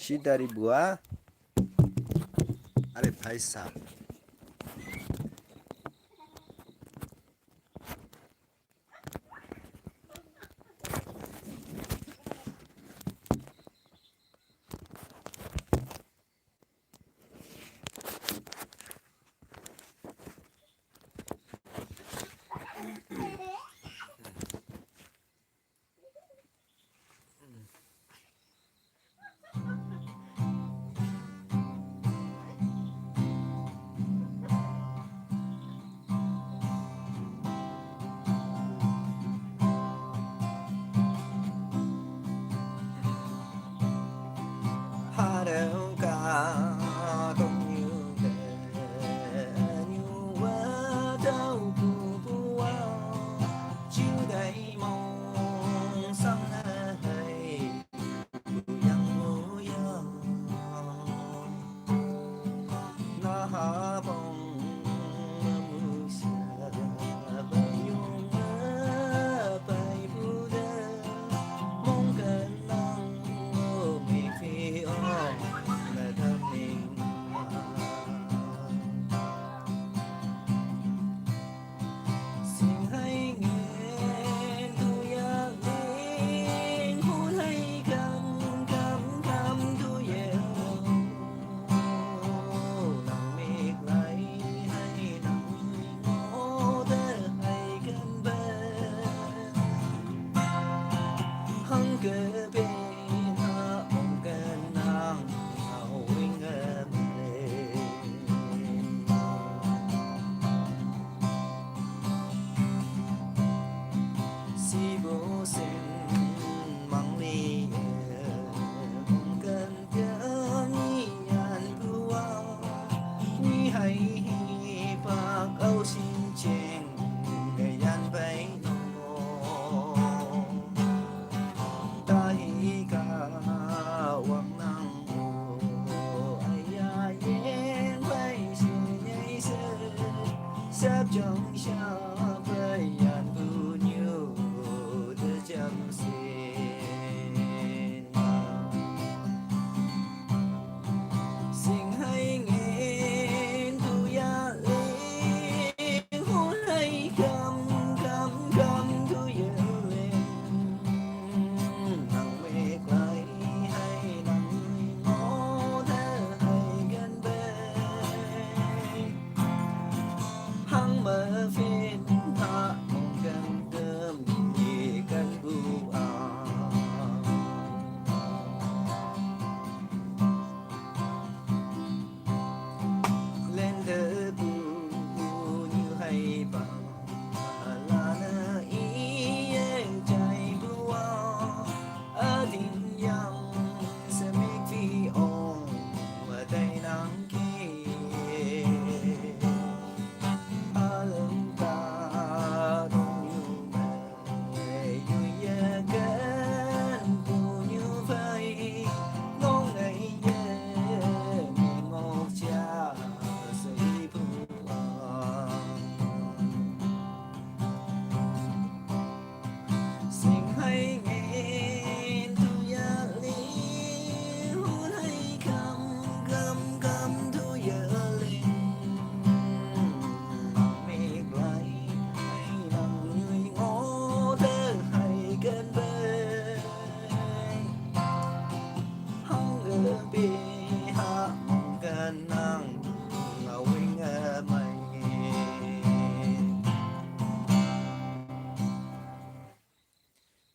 시다리 부아 अरे भाई साहब 하려가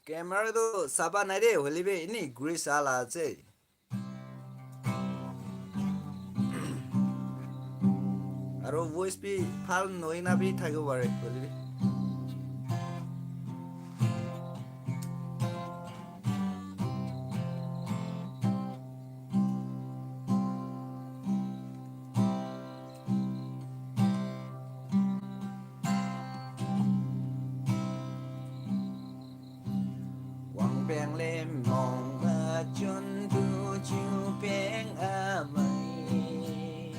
कैमरा तो साबा नहीं रे होली बे इन्हीं ग्रीस आला चे अरो वॉइस भी फाल नोई ना भी था को बारे होली बे bèn lên mong mà chôn tu chiu bèn à mày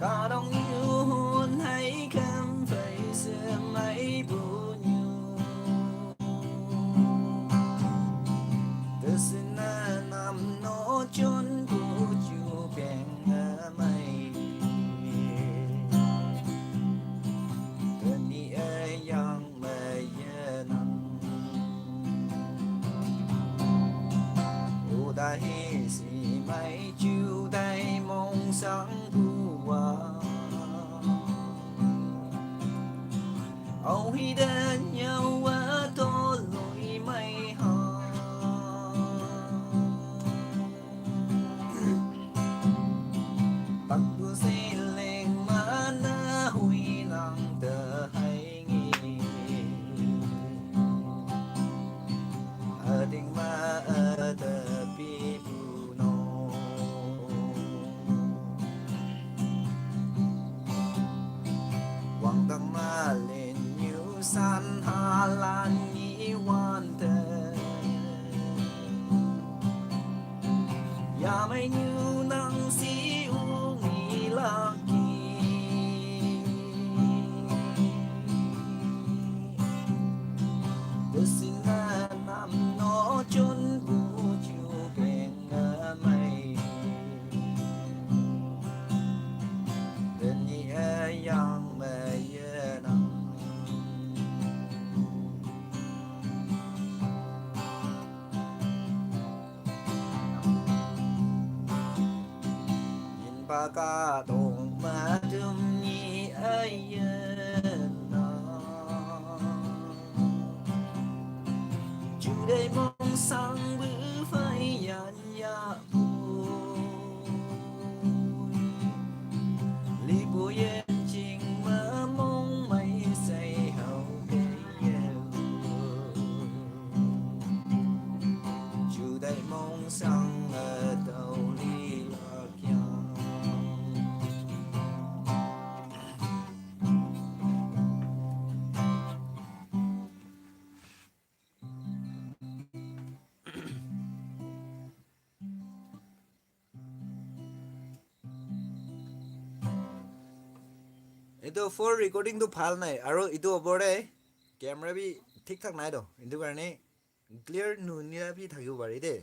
có đông yêu hôn hay 大是咪就大夢想不完，後期的有我多累咪行，不顧是令嘛那會讓的海你，定嘛的比不濃，望當嘛連有山下爛一萬的，也沒有能是無你樂意。Baka dong madum ni ayen na Chủ đề mong sang bữa phải yan ya vui Lý bùa yên trình mơ mong mây say hậu cây yêu Chủ đề mong sang ở đầu lý lạc yang এইটো ফৰ ৰেকৰ্ডিংটো ভাল নাই আৰু এইটো ওপৰতে camera B ঠিক ঠাক নাই তো এইটো কাৰণে ক্লিয়াৰ নুনিয়া বি থাকিব পাৰি দেই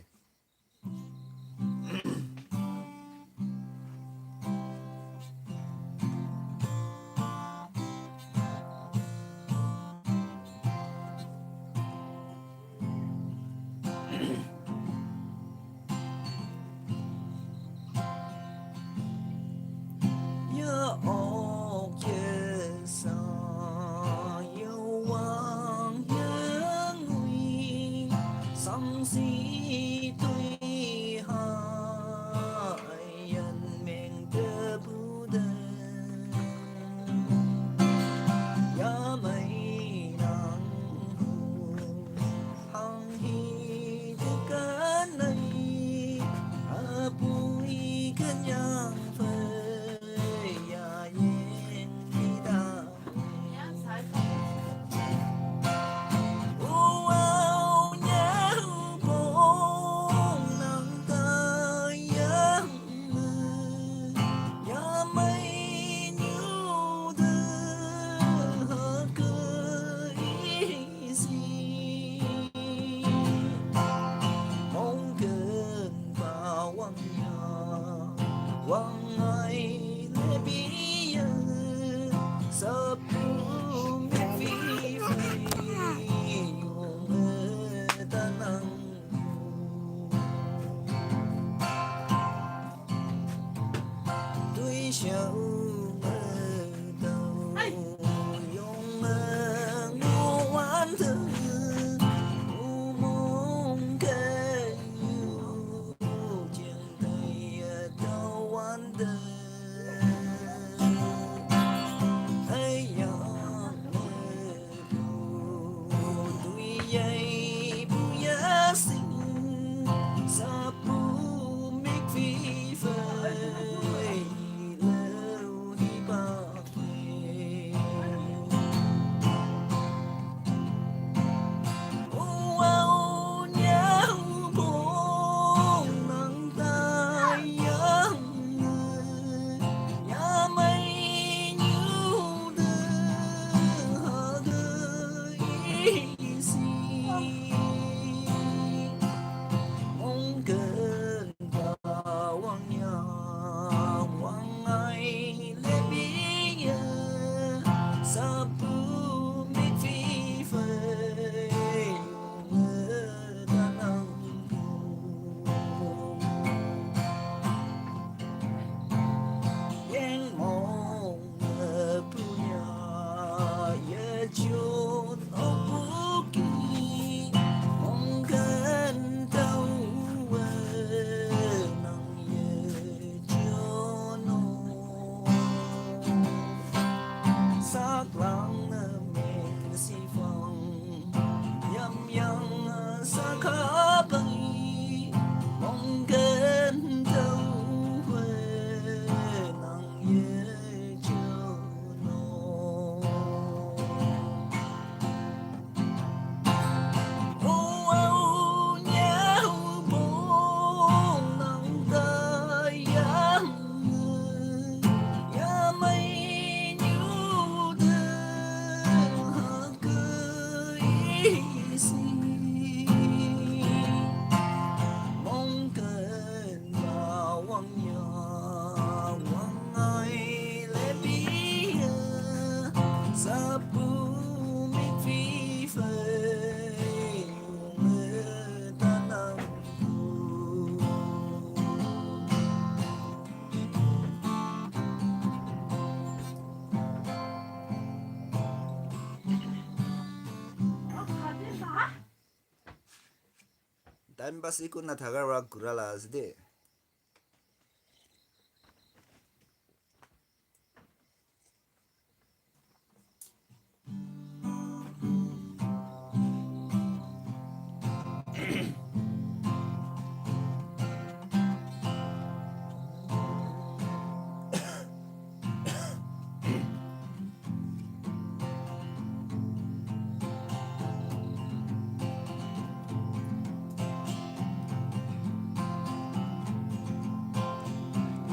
time pass ikut na thagar ra kurala asde.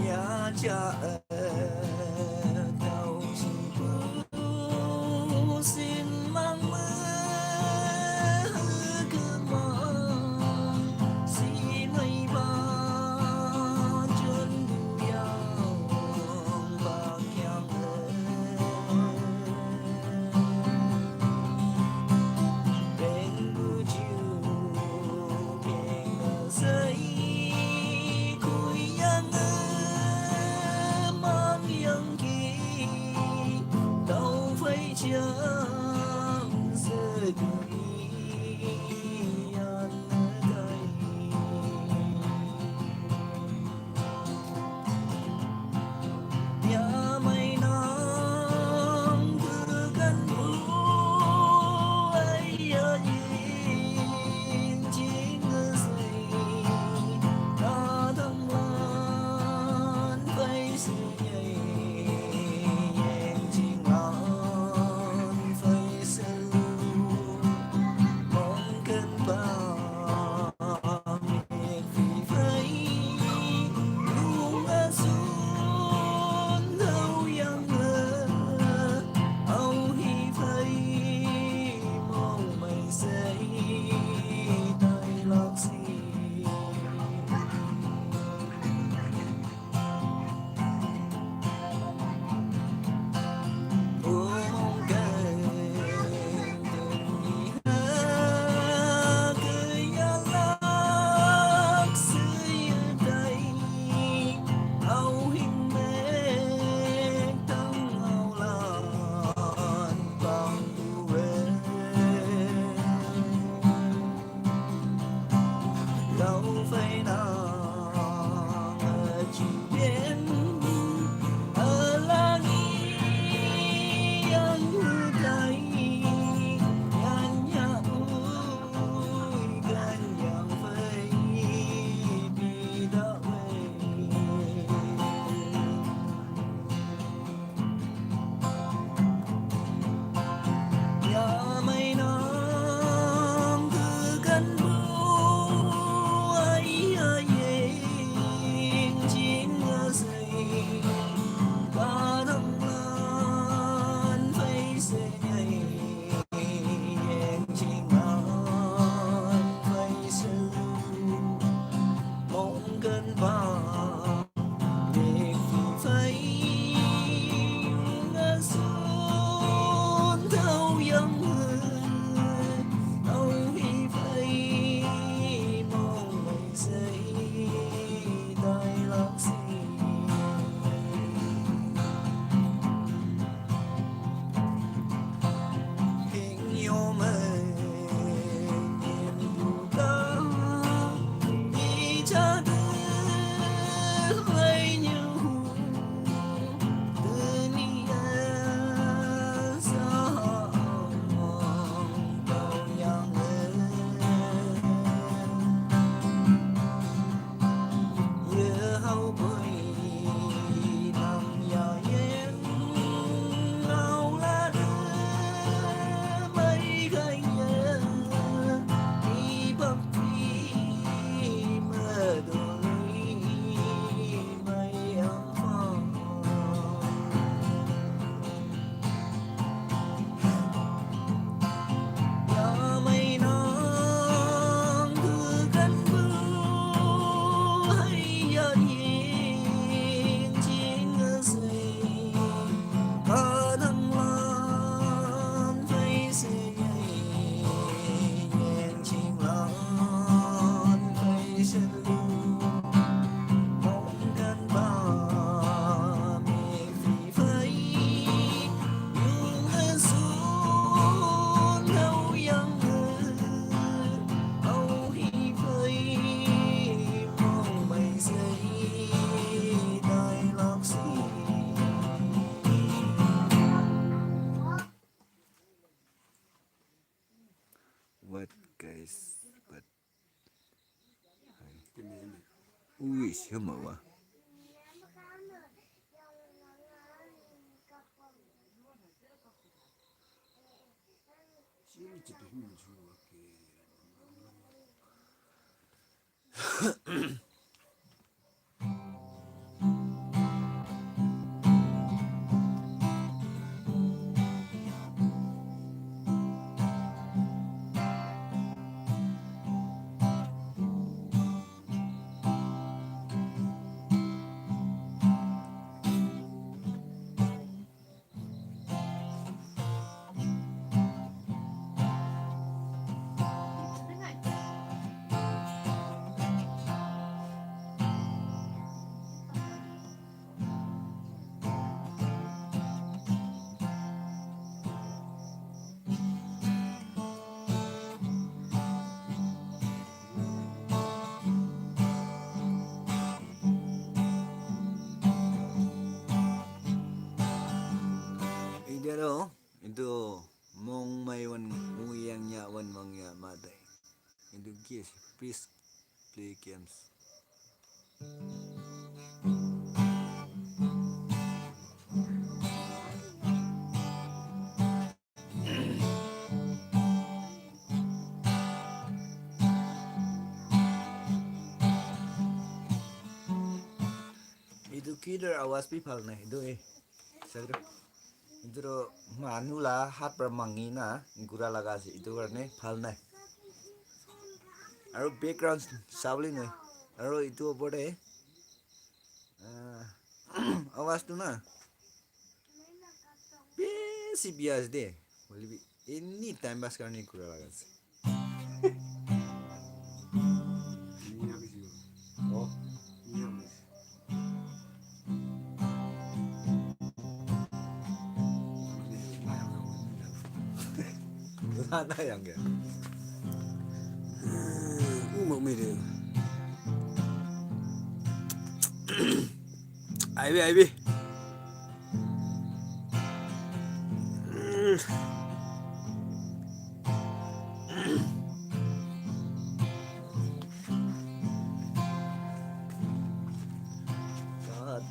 Nhà cha cầu xin mang mưa cứ mong xin mây ban chân đủ giàu và kèm bên bu chiều bên giấy cuối yang đâu phải chẳng rơi an đây nhà mày nắng cứ gần ấy ở yên chỉ ngờ gì ta thầm mến phải sự nhảy đâu phải nàng ở chỉ biết ở là nghi anh đây anh nhà ui gần yang phải đi đã về nhà mây nắng cứ gần ai ơi Ui, siapa wah? Ini loh, itu mong may wan nguyang nya wan mangya maday. Itu guys, please play games. Itu kira awas pipal nih, itu Sagro. Itu manula hat permangina gura lagasi itu karena phal nih. Aru background sabli nih. Aru itu opore awas tu na. Besi bias deh. Boleh ini time pass करने gura lagasi. Oh. Mana yang ya? Mau mirip. Aibi. God.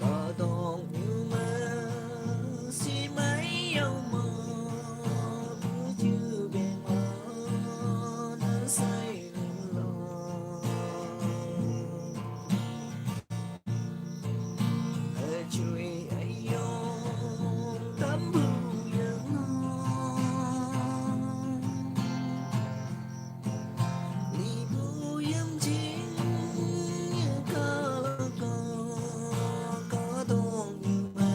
Có đón yêu mơ si mấy yêu mơ cứ chưa bên mơ nó say lo ở chui ai yêu tấm bưu yên li bưu yên chính như cờ có đón yêu mơ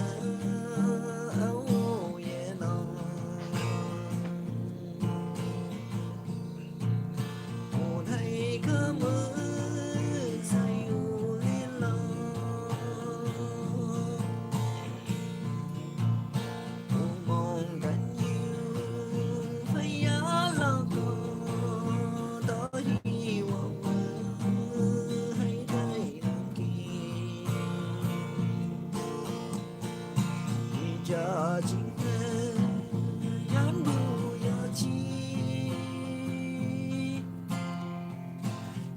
áo ye nong một hay cơ mơ say u lên lo mong cảnh yêu phải giá lo có đó hy vọng mơ hay thay làm kỳ cho chính nhắn đủ ya chi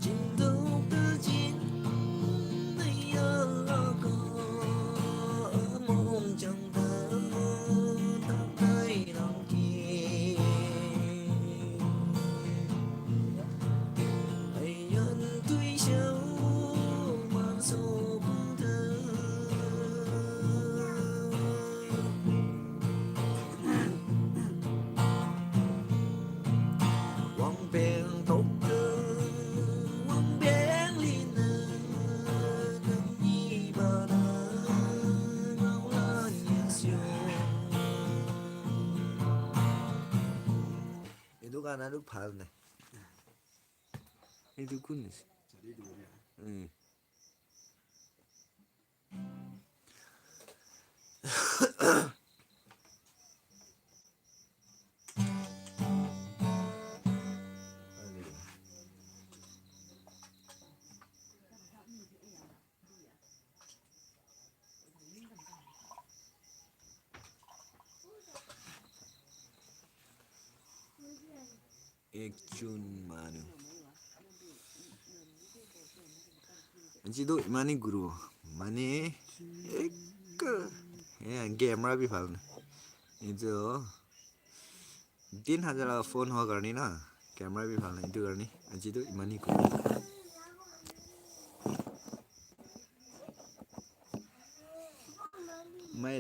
chính đâu tự chính bây giờ lo có ở mong chẳng thơ ta thay làm kỳ hãy nhân tuy sâu mà số cũng thơ quăng bèn tốt cơ quăng bèn li nơ nâng nhi bà đơ ngao la nhẹ siêu itu kan ada phal nih itu kunis एक जून मानु anji do imani guru mane ek camera भी फालना ये जो 3,000 फोन हो करनी ना कैमरा भी फालना itu करनी anji do imani guru मैं